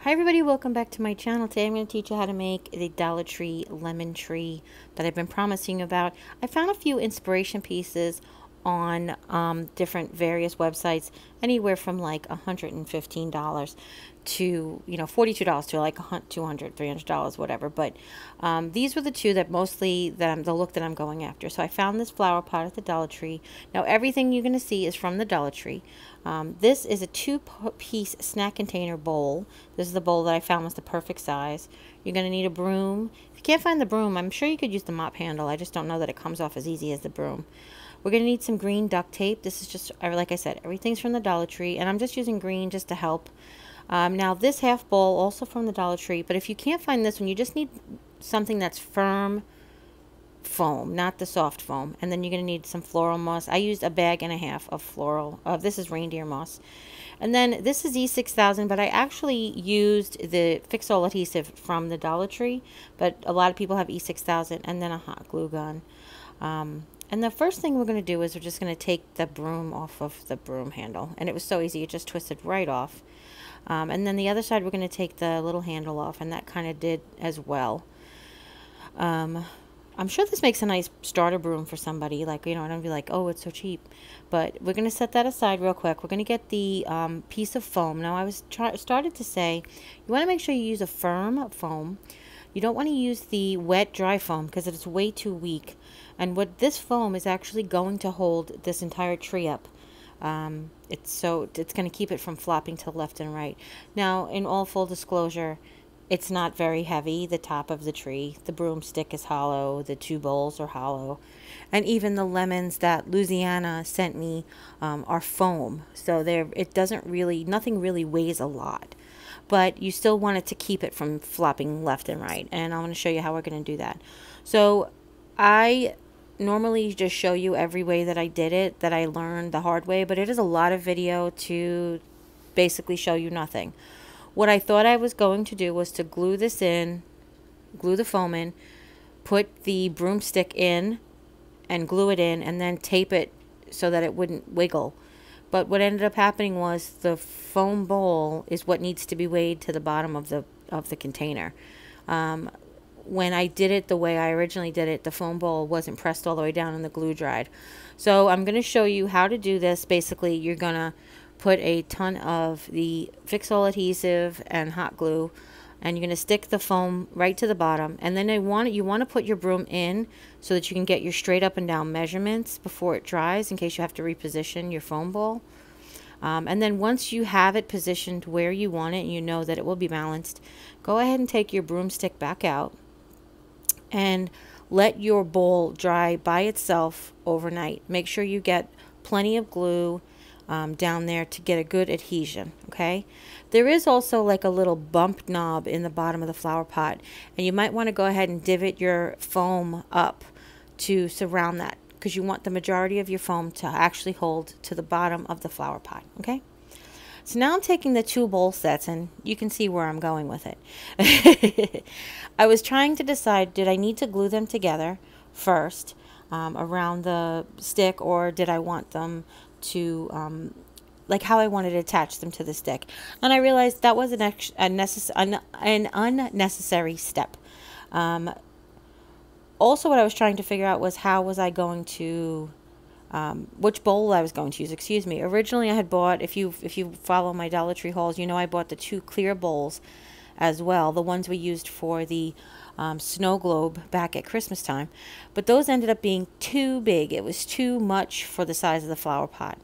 Hi everybody, welcome back to my channel. Today I'm going to teach you how to make the Dollar Tree lemon tree that I've been promising about. I found a few inspiration pieces on different various websites, anywhere from like $115 to $42 to like $200, $300, whatever. But these were the two that mostly the look that I'm going after. So I found this flower pot at the Dollar Tree. Now everything you're going to see is from the Dollar Tree. This is a two-piece snack container bowl. This is the bowl that I found was the perfect size. You're going to need a broom. If you can't find the broom, I'm sure you could use the mop handle. I just don't know that it comes off as easy as the broom. We're going to need some green duct tape. This is just, like I said, everything's from the Dollar Tree, and I'm just using green just to help. Now this half bowl, also from the Dollar Tree, but if you can't find this one, you just need something that's firm foam, not the soft foam. And then you're going to need some floral moss. I used a bag and a half of floral. This is reindeer moss. And then this is E6000, but I actually used the Fix-All adhesive from the Dollar Tree, but a lot of people have E6000, and then a hot glue gun. And the first thing we're going to do is we're just going to take the broom off of the broom handle. And it was so easy, it just twisted right off. And then the other side we're going to take the little handle off, and that kind of did as well. I'm sure this makes a nice starter broom for somebody, like, I don't be like, oh, it's so cheap. But we're going to set that aside real quick. We're going to get the piece of foam. Now, I was started to say, you want to make sure you use a firm foam. You don't want to use the wet, dry foam because it's way too weak. And what this foam is actually going to hold this entire tree up. It's going to keep it from flopping to the left and right. Now, in all full disclosure, it's not very heavy, the top of the tree. The broomstick is hollow. The two bowls are hollow. And even the lemons that Louisiana sent me are foam. So nothing really weighs a lot. But you still want it to keep it from flopping left and right. And I'm going to show you how we're going to do that. So I normally just show you every way that I did it, that I learned the hard way. But it is a lot of video to basically show you nothing. What I thought I was going to do was to glue this in, glue the foam in, put the broomstick in and glue it in, and then tape it so that it wouldn't wiggle. But what ended up happening was the foam bowl is what needs to be weighed to the bottom of the container. When I did it the way I originally did it, the foam bowl wasn't pressed all the way down and the glue dried. So I'm going to show you how to do this. Basically, you're going to put a ton of the Fix-All adhesive and hot glue, and you're going to stick the foam right to the bottom. And then you want to put your broom in so that you can get your straight up and down measurements before it dries, in case you have to reposition your foam ball. And then once you have it positioned where you want it and you know that it will be balanced, go ahead and take your broomstick back out and let your bowl dry by itself overnight. Make sure you get plenty of glue down there to get a good adhesion. Okay, there is also like a little bump knob in the bottom of the flower pot, and you might want to go ahead and divot your foam up to surround that, because you want the majority of your foam to actually hold to the bottom of the flower pot. Okay, so now I'm taking the two bowl sets, and you can see where I'm going with it. I was trying to decide, did I need to glue them together first around the stick, or did I want them like how I wanted to attach them to the stick. And I realized that was an unnecessary step. Also, what I was trying to figure out was how was I going to, which bowl I was going to use, excuse me. Originally I had bought, if you follow my Dollar Tree hauls, you know I bought the two clear bowls as well, the ones we used for the snow globe back at Christmas time. But those ended up being too big. It was too much for the size of the flower pot.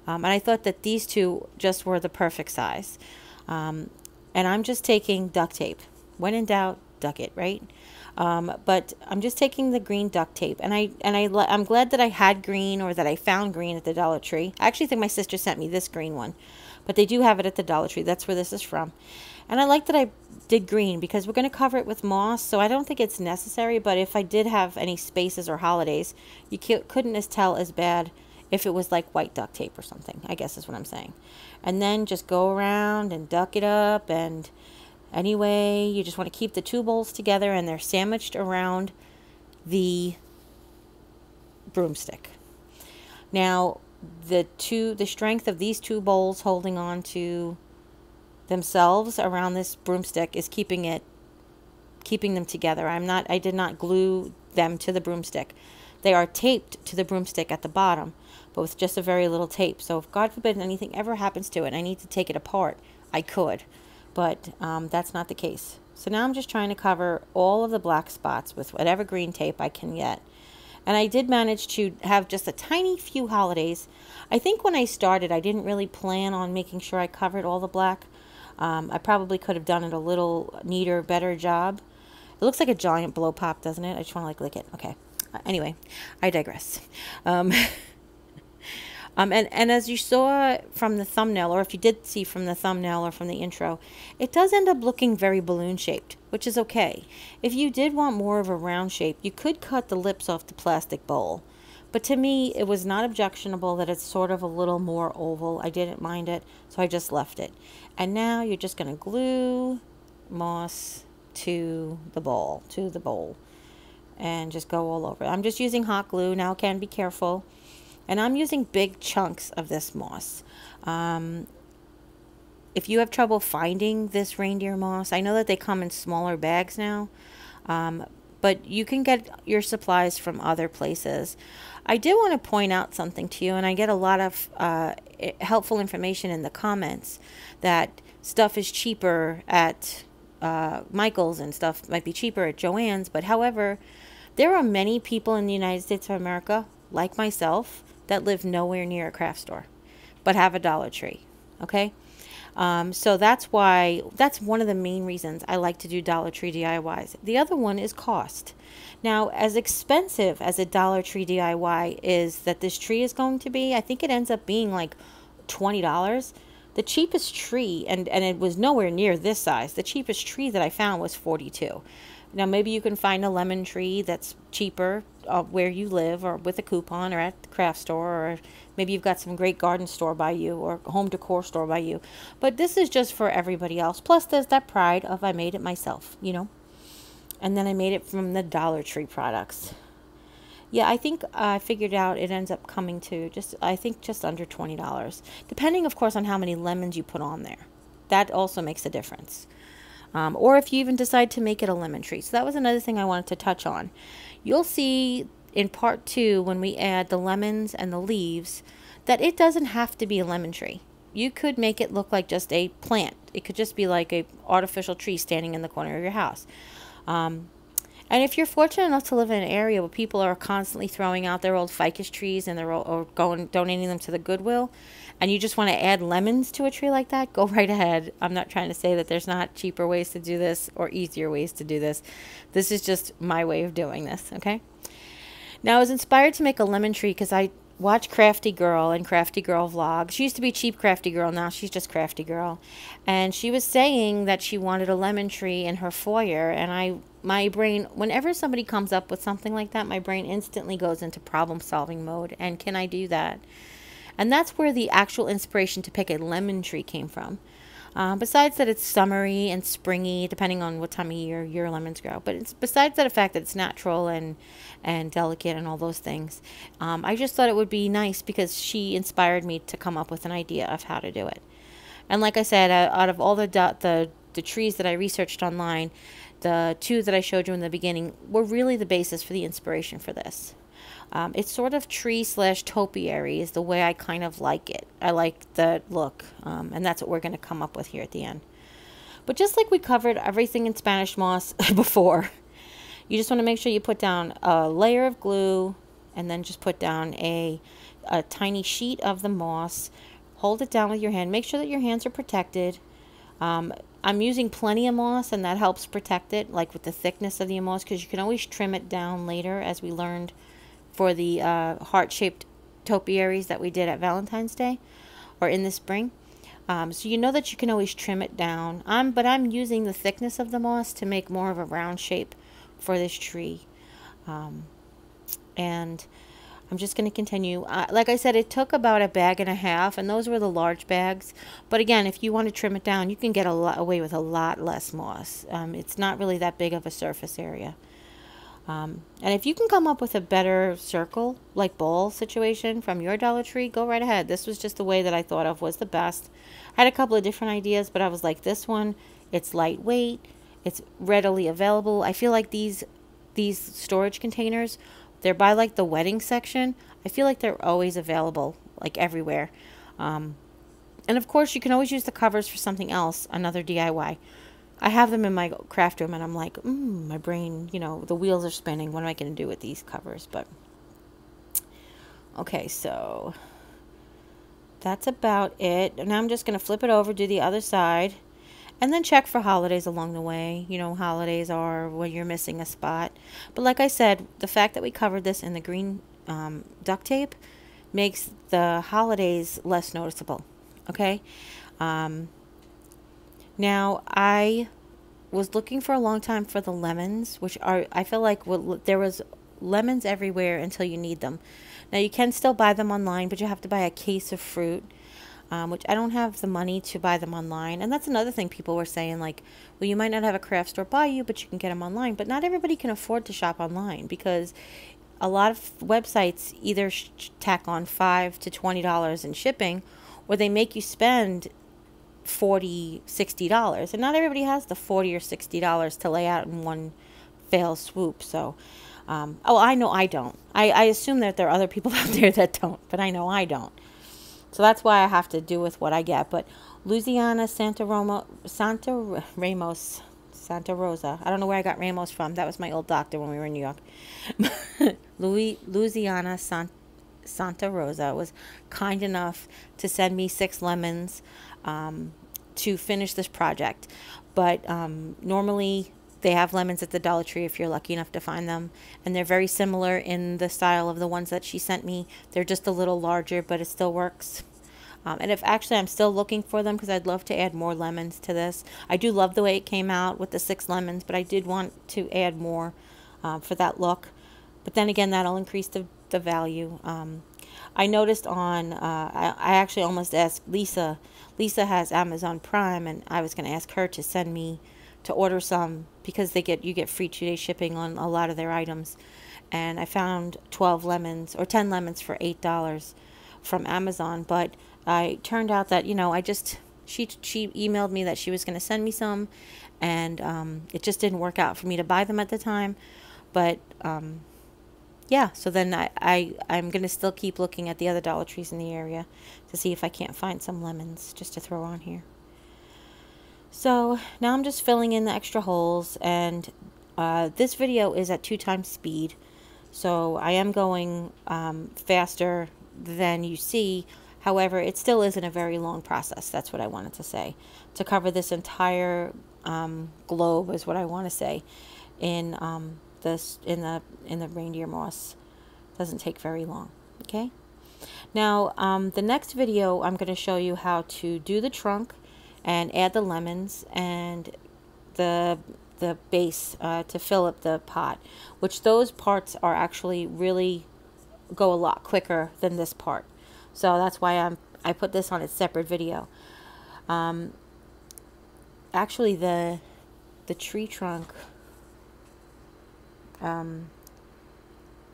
And I thought that these two just were the perfect size. And I'm just taking duct tape. When in doubt, duck it, right? But I'm just taking the green duct tape, and I'm glad that I had green, or that I found green at the Dollar Tree. I actually think my sister sent me this green one, but they do have it at the Dollar Tree. That's where this is from. And I like that I did green because we're going to cover it with moss, so I don't think it's necessary. But if I did have any spaces or holidays, you couldn't tell as bad if it was like white duct tape or something, I guess is what I'm saying. And then just go around and duck it up, and anyway, you just want to keep the two bowls together, and they're sandwiched around the broomstick. Now, the strength of these two bowls holding on to themselves around this broomstick is keeping them together. I did not glue them to the broomstick. They are taped to the broomstick at the bottom, but with just a very little tape. So if God forbid anything ever happens to it and I need to take it apart, I could, but that's not the case. So now I'm just trying to cover all of the black spots with whatever green tape I can get. And I did manage to have just a tiny few holidays. I think when I started, I didn't really plan on making sure I covered all the black. I probably could have done it a little neater, better job. It looks like a giant blow pop, doesn't it? I just want to like lick it. Okay. Anyway, I digress. And as you saw from the thumbnail, or if you did see from the thumbnail or from the intro, it does end up looking very balloon shaped, which is okay. If you did want more of a round shape, you could cut the lips off the plastic bowl. But to me, it was not objectionable that it's sort of a little more oval. I didn't mind it, so I just left it. And now you're just going to glue moss to the bowl, and just go all over. I'm just using hot glue. Now, can be careful. And I'm using big chunks of this moss. If you have trouble finding this reindeer moss, I know that they come in smaller bags now, but you can get your supplies from other places. I do want to point out something to you, and I get a lot of helpful information in the comments that stuff is cheaper at Michael's and stuff might be cheaper at Joann's, but however, there are many people in the United States of America, like myself, that live nowhere near a craft store, but have a Dollar Tree, okay? So that's one of the main reasons I like to do Dollar Tree DIYs. The other one is cost. Now, as expensive as a Dollar Tree DIY is that this tree is going to be, I think it ends up being like $20. The cheapest tree, and it was nowhere near this size, the cheapest tree that I found was $42. Now, maybe you can find a lemon tree that's cheaper where you live, or with a coupon, or at the craft store, or maybe you've got some great garden store by you, or home decor store by you. But this is just for everybody else. Plus, there's that pride of I made it myself, you know. And then I made it from the Dollar Tree products. Yeah, I think I figured out it ends up coming to I think just under $20. Depending, of course, on how many lemons you put on there. That also makes a difference. Or if you even decide to make it a lemon tree. So that was another thing I wanted to touch on. You'll see in part 2, when we add the lemons and the leaves, that it doesn't have to be a lemon tree. You could make it look like just a plant. It could just be like a artificial tree standing in the corner of your house. And if you're fortunate enough to live in an area where people are constantly throwing out their old ficus trees and or donating them to the Goodwill, and you just want to add lemons to a tree like that, go right ahead. I'm not trying to say that there's not cheaper ways to do this or easier ways to do this. This is just my way of doing this, okay? Now, I was inspired to make a lemon tree because I watch Crafty Girl and Crafty Girl vlogs. She used to be Cheap Crafty Girl. Now she's just Crafty Girl. And she was saying that she wanted a lemon tree in her foyer. And my brain, whenever somebody comes up with something like that, my brain instantly goes into problem-solving mode. And can I do that? And that's where the actual inspiration to pick a lemon tree came from. Besides that, it's summery and springy, depending on what time of year your lemons grow. But it's besides that, the fact that it's natural and delicate and all those things, I just thought it would be nice because she inspired me to come up with an idea of how to do it. And like I said, out of all the trees that I researched online, the 2 that I showed you in the beginning were really the basis for the inspiration for this. It's sort of tree/topiary is the way I kind of like it. I like the look, and that's what we're going to come up with here at the end. But just like we covered everything in Spanish moss before, you just want to make sure you put down a layer of glue and then just put down a tiny sheet of the moss. Hold it down with your hand. Make sure that your hands are protected. I'm using plenty of moss, and that helps protect it, like with the thickness of the moss, because you can always trim it down later, as we learned for the heart-shaped topiaries that we did at Valentine's Day or in the spring. So you know that you can always trim it down. But I'm using the thickness of the moss to make more of a round shape for this tree. And I'm just going to continue. Like I said, it took about 1.5 bags, and those were the large bags. But again, if you want to trim it down, you can get away with a lot less moss. It's not really that big of a surface area. And if you can come up with a better circle, like bowl situation from your Dollar Tree, go right ahead. This was just the way that I thought of was the best. I had a couple of different ideas, but I was like, this one, it's lightweight, it's readily available. I feel like these storage containers, they're by like the wedding section. I feel like they're always available, like everywhere. And of course, you can always use the covers for something else, another DIY. I have them in my craft room, and I'm like, my brain, you know, the wheels are spinning. What am I going to do with these covers? But, okay, so that's about it. Now I'm just going to flip it over, do the other side, and then check for holidays along the way. You know, holidays are when you're missing a spot. But like I said, the fact that we covered this in the green duct tape makes the holidays less noticeable. Okay? Now, I was looking for a long time for the lemons, which are, I feel like there was lemons everywhere until you need them. Now, you can still buy them online, but you have to buy a case of fruit, which I don't have the money to buy them online. And that's another thing people were saying, like, well, you might not have a craft store by you, but you can get them online. But not everybody can afford to shop online, because a lot of websites either tack on $5 to $20 in shipping, or they make you spend $40, $60, and not everybody has the $40 or $60 to lay out in one fell swoop. So I know I don't. I assume that there are other people out there that don't, but I know I don't. So that's why I have to do with what I get. But Louisiana, Santa Rosa. I don't know where I got Ramos from. That was my old doctor when we were in New York. Louisiana, Santa Rosa was kind enough to send me 6 lemons to finish this project. But normally they have lemons at the Dollar Tree if you're lucky enough to find them, and they're very similar in the style of the ones that she sent me. They're just a little larger, but it still works. And if actually I'm still looking for them, because I'd love to add more lemons to this. I do love the way it came out with the 6 lemons, but I did want to add more for that look. But then again, that'll increase the value. I noticed on, I actually almost asked Lisa. Lisa has Amazon Prime, and I was going to ask her to send me to order some, because you get free 2-day shipping on a lot of their items. And I found 12 lemons or 10 lemons for $8 from Amazon. But I turned out that, you know, she emailed me that she was going to send me some, and it just didn't work out for me to buy them at the time. But yeah, so then I'm going to still keep looking at the other Dollar Trees in the area to see if I can't find some lemons just to throw on here. So now I'm just filling in the extra holes, and this video is at 2 times speed. So I am going faster than you see. However, it still isn't a very long process. That's what I wanted to say. To cover this entire globe is what I want to say. In the reindeer moss. Doesn't take very long. Okay. Now the next video I'm going to show you how to do the trunk and add the lemons and the base to fill up the pot, which those parts are actually really go a lot quicker than this part. So that's why I put this on a separate video. Actually the tree trunk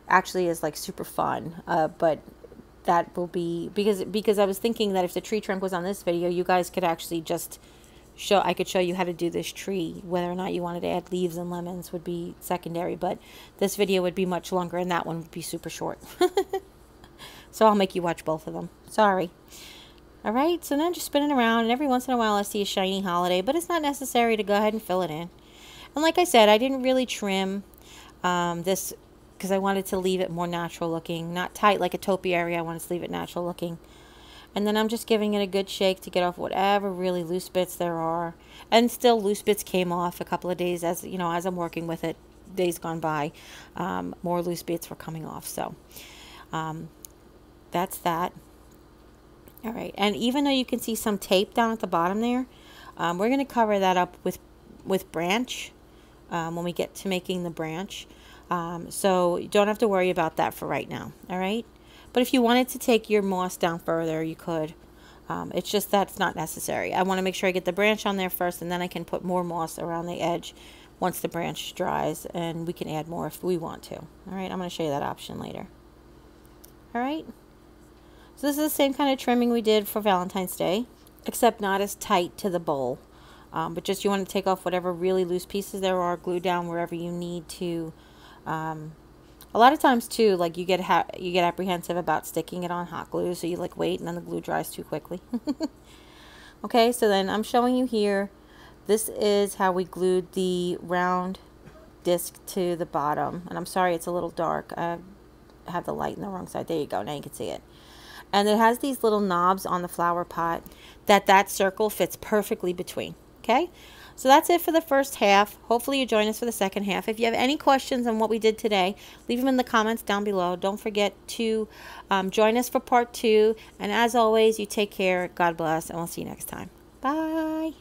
actually is like super fun, but that will be because I was thinking that if the tree trunk was on this video, you guys could actually just I could show you how to do this tree. Whether or not you wanted to add leaves and lemons would be secondary, but this video would be much longer and that one would be super short. So I'll make you watch both of them. Sorry. Alright, so now I'm just spinning around, and every once in a while I see a shiny holiday, but it's not necessary to go ahead and fill it in. And like I said, I didn't really trim this because I wanted to leave it more natural looking, not tight like a topiary. I wanted to leave it natural looking. And then I'm just giving it a good shake to get off whatever really loose bits there are. And still loose bits came off a couple of days as I'm working with it, days gone by. More loose bits were coming off. So that's that. All right. And even though you can see some tape down at the bottom there, we're going to cover that up with branch when we get to making the branch. So you don't have to worry about that for right now. All right. But if you wanted to take your moss down further, you could. It's just that's not necessary. I want to make sure I get the branch on there first, and then I can put more moss around the edge once the branch dries, and we can add more if we want to. All right, I'm going to show you that option later. All right, so this is the same kind of trimming we did for Valentine's Day, except not as tight to the bowl. But just you want to take off whatever really loose pieces there are, glue down wherever you need to. A lot of times too, like you get apprehensive about sticking it on hot glue, so you like wait and then the glue dries too quickly. Okay, so then I'm showing you here. This is how we glued the round disc to the bottom, and I'm sorry it's a little dark. I have the light in the wrong side. There you go. Now you can see it. And it has these little knobs on the flower pot that circle fits perfectly between. Okay, so that's it for the first half. Hopefully you join us for the second half. If you have any questions on what we did today, leave them in the comments down below. Don't forget to join us for part 2. And as always, you take care. God bless, and we'll see you next time. Bye.